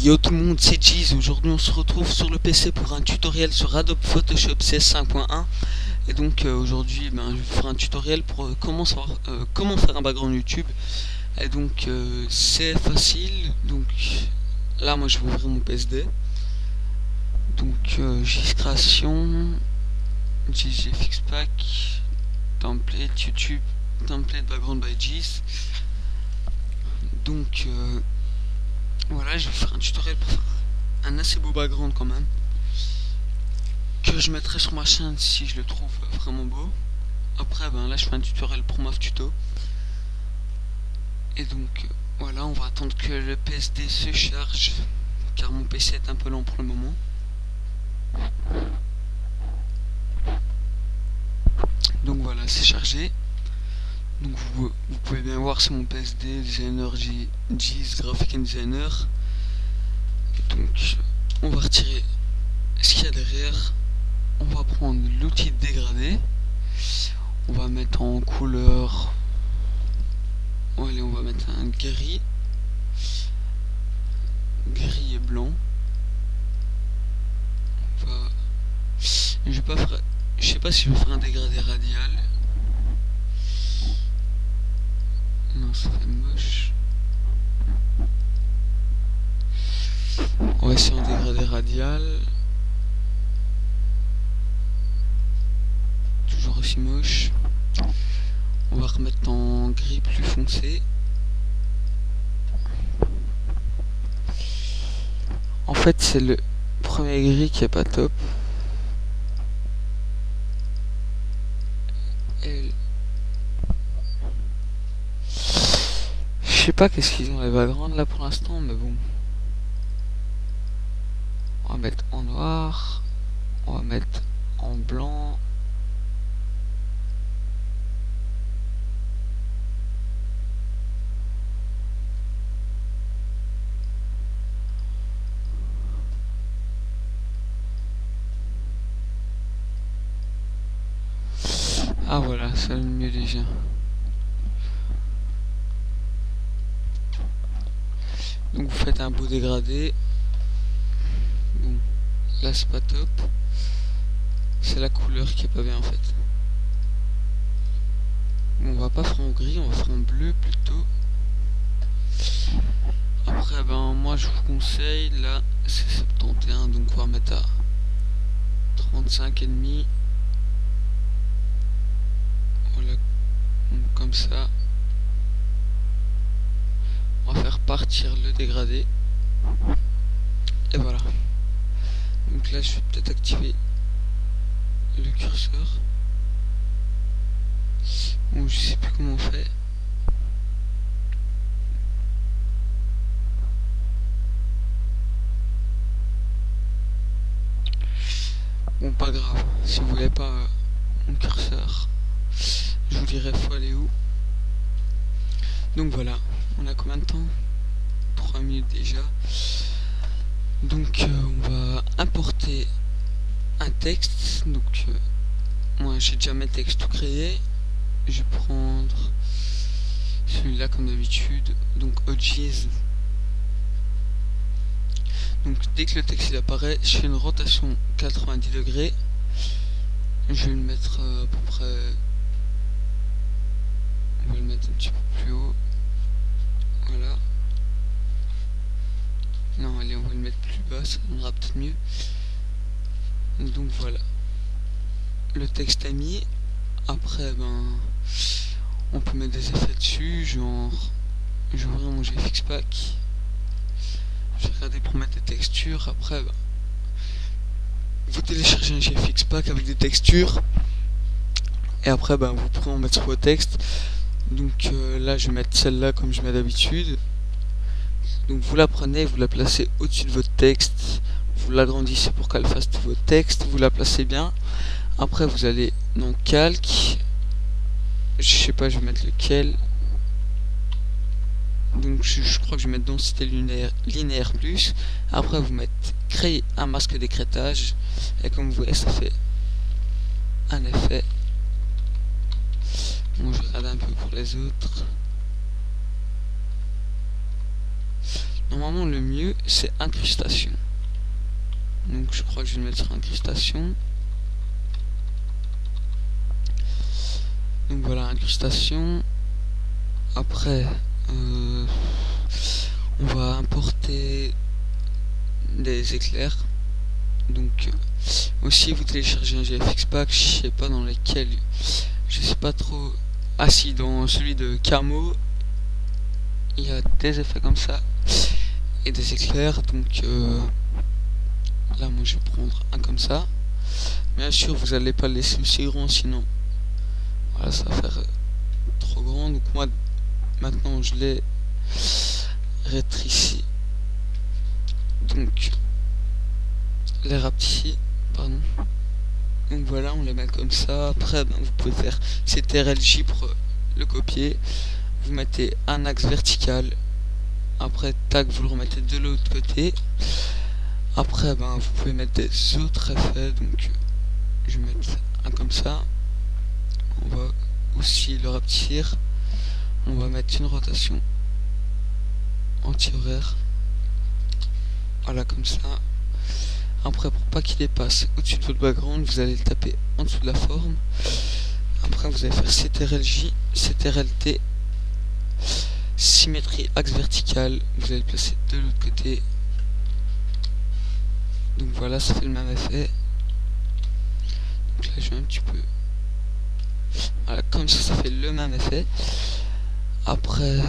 Yo tout le monde, c'est Jeez. Aujourd'hui on se retrouve sur le PC pour un tutoriel sur Adobe Photoshop CS 5.1. Et donc aujourd'hui je vais vous faire un tutoriel pour comment faire un background YouTube. Et donc c'est facile. Donc là moi je vais ouvrir mon PSD. Donc Jeez création, Jeez FX Pack, template YouTube, template background by Jeez. Donc voilà, je vais faire un tutoriel pour faire un assez beau background quand même, que je mettrai sur ma chaîne si je le trouve vraiment beau. Après ben là je fais un tutoriel pour ma tuto. Et donc voilà, on va attendre que le PSD se charge car mon PC est un peu lent pour le moment. Donc voilà, c'est chargé. Donc vous pouvez bien voir, c'est mon PSD designer Jeez Graphic and Designer. Donc on va retirer ce qu'il y a derrière. On va prendre l'outil de dégradé. On va mettre en couleur. Allez, on va mettre un gris. Gris et blanc. On va... Je sais pas si je vais faire un dégradé radial. Non, ça fait moche. On va essayer un dégradé radial. Toujours aussi moche. On va remettre en gris plus foncé. En fait c'est le premier gris qui est pas top. Et je sais pas qu'est-ce qu'ils ont les backgrounds là pour l'instant, mais bon. On va mettre en noir. On va mettre en blanc. Ah voilà, ça va mieux déjà. Donc vous faites un beau dégradé. Bon, là c'est pas top. C'est la couleur qui est pas bien en fait. Bon, on va pas faire en gris, on va faire en bleu plutôt. Après ben moi je vous conseille, là c'est 71, donc on va mettre à 35,5. Voilà, donc comme ça. On va faire partir le dégradé. Et voilà. Donc là je vais peut-être activer le curseur. Bon, je sais plus comment on fait. Bon, pas grave, si vous voulez pas mon curseur, je vous dirai faut aller où. Donc voilà, on a combien de temps? 3 minutes déjà. Donc on va importer un texte. Donc moi j'ai déjà mes textes tout créés. Je vais prendre celui-là comme d'habitude, donc OGs. Donc dès que le texte il apparaît, je fais une rotation 90 degrés. Je vais le mettre à peu près, on va le mettre un petit peu plus haut. Voilà. Non, allez, on va le mettre plus bas, ça donnera peut-être mieux. Donc voilà, le texte est mis. Après ben on peut mettre des effets dessus, genre je vais ouvrir mon GFX Pack, je vais regarder pour mettre des textures. Après ben, vous téléchargez un GFX Pack avec des textures et après ben vous pourrez en mettre sur vos textes. Donc là je vais mettre celle-là comme je mets d'habitude. Donc vous la prenez, vous la placez au-dessus de votre texte, vous l'agrandissez pour qu'elle fasse tout votre texte, vous la placez bien. Après vous allez dans calque, je sais pas, je vais mettre lequel. Donc je crois que je vais mettre densité linéaire plus. Après vous mettez créer un masque d'écrêtage et comme vous voyez ça fait un effet. Bon, je regarde un peu pour les autres. normalement le mieux c'est incrustation. Donc je crois que je vais le mettre sur incrustation. Donc voilà, incrustation. Après on va importer des éclairs. Donc aussi vous téléchargez un GFX pack, je sais pas dans lequel, je sais pas trop. Ah si, dans celui de Camo il y a des effets comme ça et des éclairs. Donc là moi je vais prendre un comme ça. Bien sûr vous allez pas le laisser aussi grand, sinon voilà, ça va faire trop grand. Donc moi maintenant je l'ai rétréci, donc les rapetissi, pardon. Donc voilà, on les met comme ça. Après vous pouvez faire CTRL-J pour le copier. Vous mettez un axe vertical, après tac vous le remettez de l'autre côté. Après vous pouvez mettre des autres effets. Donc je vais mettre un comme ça. On va aussi le rapetir. On va mettre une rotation anti-horaire, voilà comme ça. Après pour pas qu'il dépasse au-dessus de votre background, vous allez le taper en dessous de la forme. Après vous allez faire CTRL-J, CTRL-T, symétrie axe vertical, vous allez le placer de l'autre côté. Donc voilà, ça fait le même effet. Donc là je vais un petit peu, voilà, comme ça fait le même effet. Après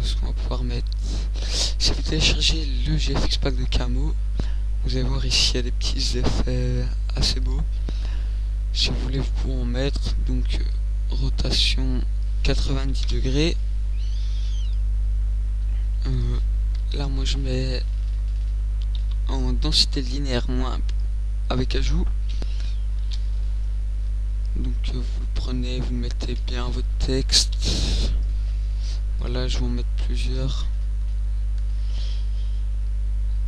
ce qu'on va pouvoir mettre, si vous téléchargez le GFX pack de Camo, vous allez voir ici il y a des petits effets assez beaux. Si vous voulez vous pouvez en mettre. Donc rotation 90 degrés. Là moi je mets en densité linéaire moins avec ajout. Donc vous prenez, vous mettez bien votre texte. Voilà, je vais en mettre plusieurs.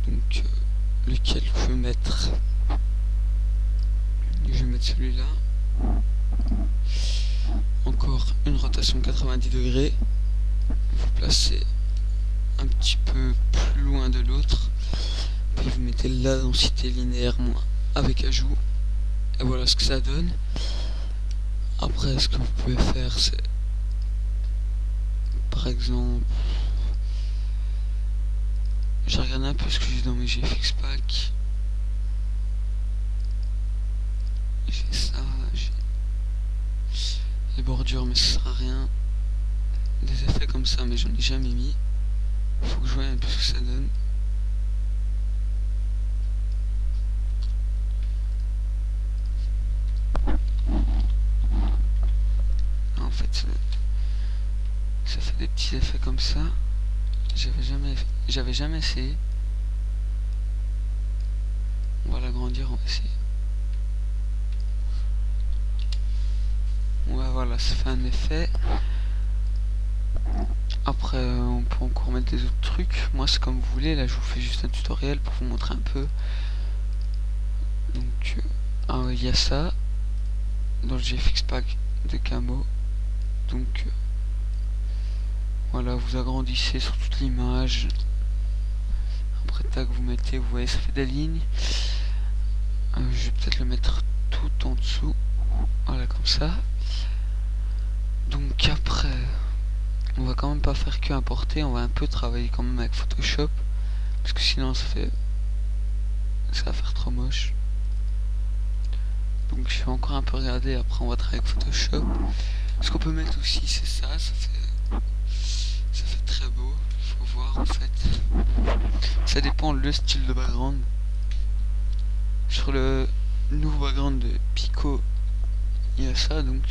Donc lequel je peux mettre, je vais mettre celui-là. Encore une rotation 90 degrés. Vous placez un petit peu plus loin de l'autre, puis vous mettez la densité linéaire moins avec ajout, et voilà ce que ça donne. Après ce que vous pouvez faire, c'est par exemple, j'ai regardé un peu ce que j'ai dans mes GFX pack. J'ai ça, j'ai les bordures, mais ce sera rien. Des effets comme ça, mais j'en ai jamais mis. Faut que je voie un peu ce que ça donne. En fait, ça fait des petits effets comme ça. J'avais jamais essayé. On va l'agrandir, on va essayer. Ouais, voilà, ça fait un effet. Après on peut encore mettre des autres trucs. Moi c'est comme vous voulez. Là je vous fais juste un tutoriel pour vous montrer un peu. Donc il y a ça dans le GFX pack de Camo. Donc voilà, vous agrandissez sur toute l'image. Après tac vous mettez, vous voyez ça fait des lignes. Je vais peut-être le mettre tout en dessous. Voilà comme ça. Donc après on va quand même pas faire que importer, on va un peu travailler quand même avec Photoshop, parce que sinon ça va faire trop moche. Donc je vais encore un peu regarder, après on va travailler avec Photoshop. Ce qu'on peut mettre aussi c'est ça fait très beau, faut voir en fait. Ça dépend le style de background. Sur le nouveau background de Pico, il y a ça, donc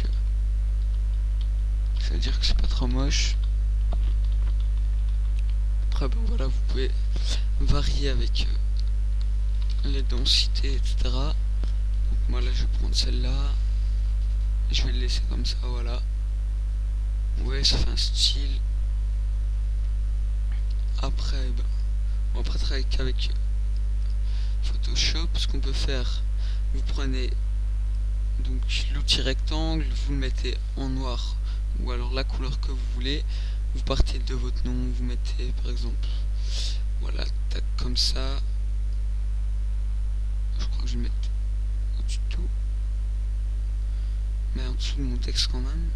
ça veut dire que c'est pas trop moche. Après voilà, vous pouvez varier avec les densités, etc. Donc moi là je vais prendre celle-là, je vais le laisser comme ça, voilà. Ouais, ça fait un style. Après on va pas travailler qu'avec Photoshop. Ce qu'on peut faire, vous prenez donc l'outil rectangle, vous le mettez en noir ou alors la couleur que vous voulez, vous partez de votre nom, vous mettez par exemple, voilà, tac, comme ça. Je crois que je vais mettre au-dessus de tout, mais en dessous de mon texte quand même.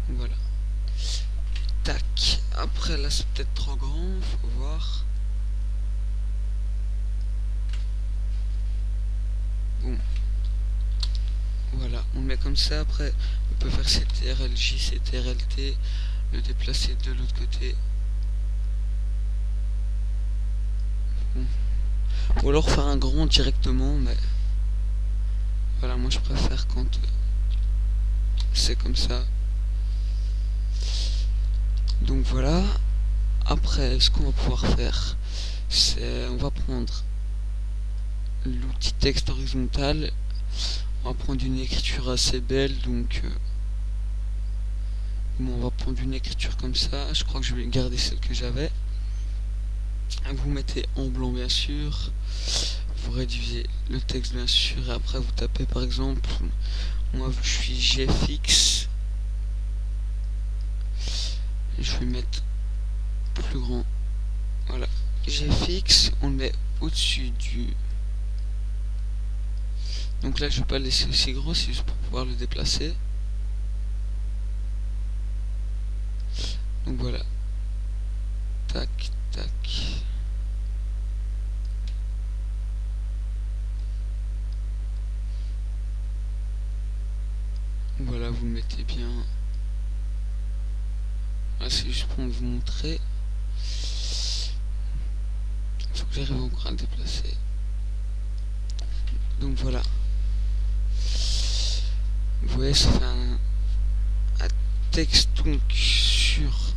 Voilà. Tac. Après là c'est peut-être trop grand, faut voir. Bon. Voilà, on le met comme ça. Après on peut faire CTRL-J, CTRL-T, le déplacer de l'autre côté. Bon. Ou alors faire un grand directement, mais voilà, moi je préfère quand c'est comme ça. Donc voilà. Après, ce qu'on va pouvoir faire, c'est on va prendre l'outil texte horizontal. On va prendre une écriture assez belle, donc bon, on va prendre une écriture comme ça. Je crois que je vais garder celle que j'avais. Vous mettez en blanc bien sûr. Vous réduisez le texte bien sûr. Et après vous tapez par exemple, moi je suis GFX. Je vais mettre plus grand. Voilà. GFX, on le met au-dessus du... Donc là je vais pas le laisser aussi gros, c'est juste pour pouvoir le déplacer. Donc voilà. Tac, tac. Voilà, vous le mettez bien. Là c'est juste pour vous montrer. Il faut que j'arrive encore à le déplacer. Donc voilà. Vous voyez, ça fait un texte donc sur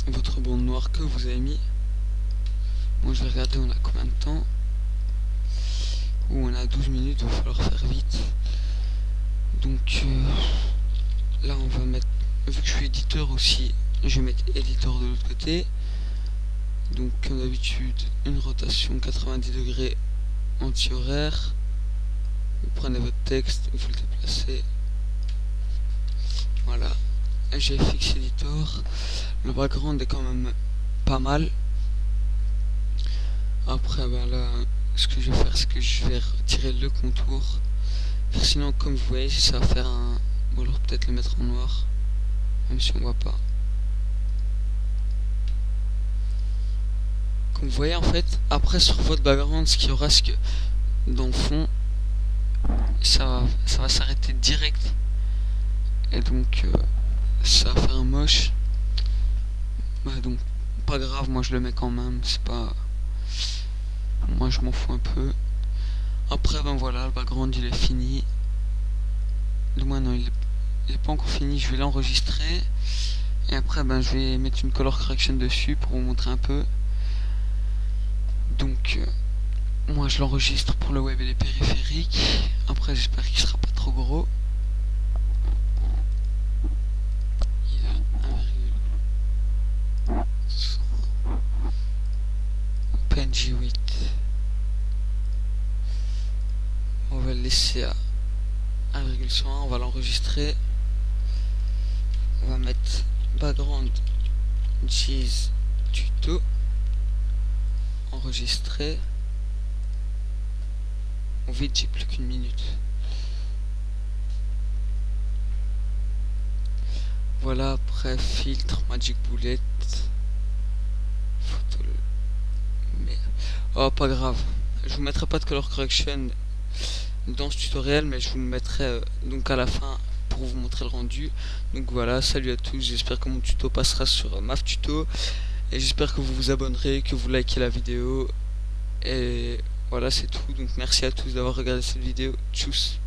votre bande noire que vous avez mis. Bon, je vais regarder, on a combien de temps. On a 12 minutes, il va falloir faire vite. Donc là on va mettre, vu que je suis éditeur aussi, je vais mettre éditeur de l'autre côté. Donc comme d'habitude, une rotation 90 degrés anti-horaire. Vous prenez votre texte, vous le déplacez. Voilà, GFX Editor. Le background est quand même pas mal. Après ben là, ce que je vais faire, c'est que je vais retirer le contour. Sinon, comme vous voyez, ça va faire un... Ou alors peut-être le mettre en noir, même si on voit pas. Comme vous voyez, en fait, après sur votre background, ce qu'il y aura, c'est que dans le fond, ça va s'arrêter direct. Et donc, ça va faire un moche. Bah donc, pas grave, moi je le mets quand même, c'est pas... Moi je m'en fous un peu. Après, ben voilà, le background il est fini. Du moins non, il est pas encore fini, je vais l'enregistrer. Et après, ben je vais mettre une color correction dessus pour vous montrer un peu. Donc, moi je l'enregistre pour le web et les périphériques. Après, j'espère qu'il sera pas trop gros. Il a 1,1 PNG 8. On va le laisser à 1,101, on va l'enregistrer. On va mettre background cheese tuto, enregistrer. On vite, j'ai plus qu'une minute. Voilà, après filtre, magic bullet, photo. Mais oh, pas grave, je vous mettrai pas de color correction dans ce tutoriel, mais je vous le mettrai donc à la fin pour vous montrer le rendu. Donc voilà, salut à tous, j'espère que mon tuto passera sur MAF Tuto et j'espère que vous vous abonnerez, que vous likez la vidéo et voilà, c'est tout. Donc merci à tous d'avoir regardé cette vidéo. Tchuss.